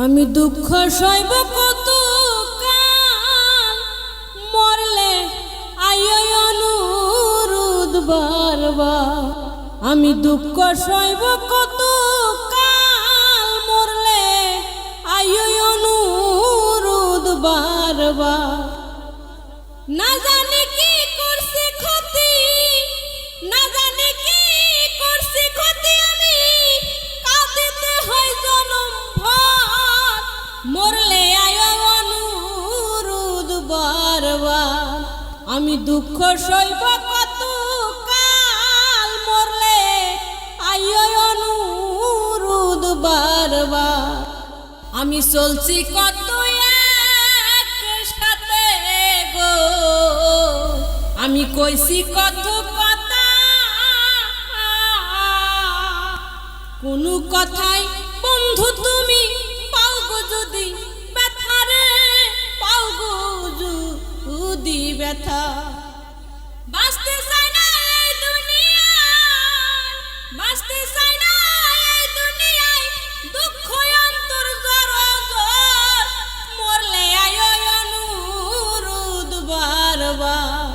আমি দুঃখ সইব কত কাল, মরলে আয় অনুরোধ বারবার। আমি দুঃখ সইব কত কাল, মরলে আয় অনুরোধ বারবার। না জানি কি করছি ক্ষতি, না জানি কি করছি ক্ষতি, আমি কাঁদিতে হয় জনম ভর। মরলে আয় অনুরোধ বারবার। আমি দুঃখ সইব কত কাল, মরলে আয় অনুরোধ বারবার। আমি চলছি কত একসাথে গো, আমি কইছি কত কথা, কোনো কথাই বন্ধু তুমি পাও গো যদি ব্যথা রে, পাও গো যদি ব্যথা। বাঁচতে চাই না এই দুনিয়ায়, বাঁচতে চাই না এই দুনিয়ায়, দুঃখ অন্তর জড়। মরলে আয় অনুরোধ বারবার।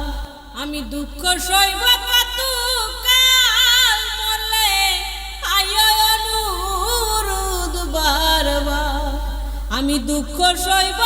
আমি দুঃখ সইব কত কাল, মরলে আয় অনুরোধ বারবার। আমি দুঃখ সইব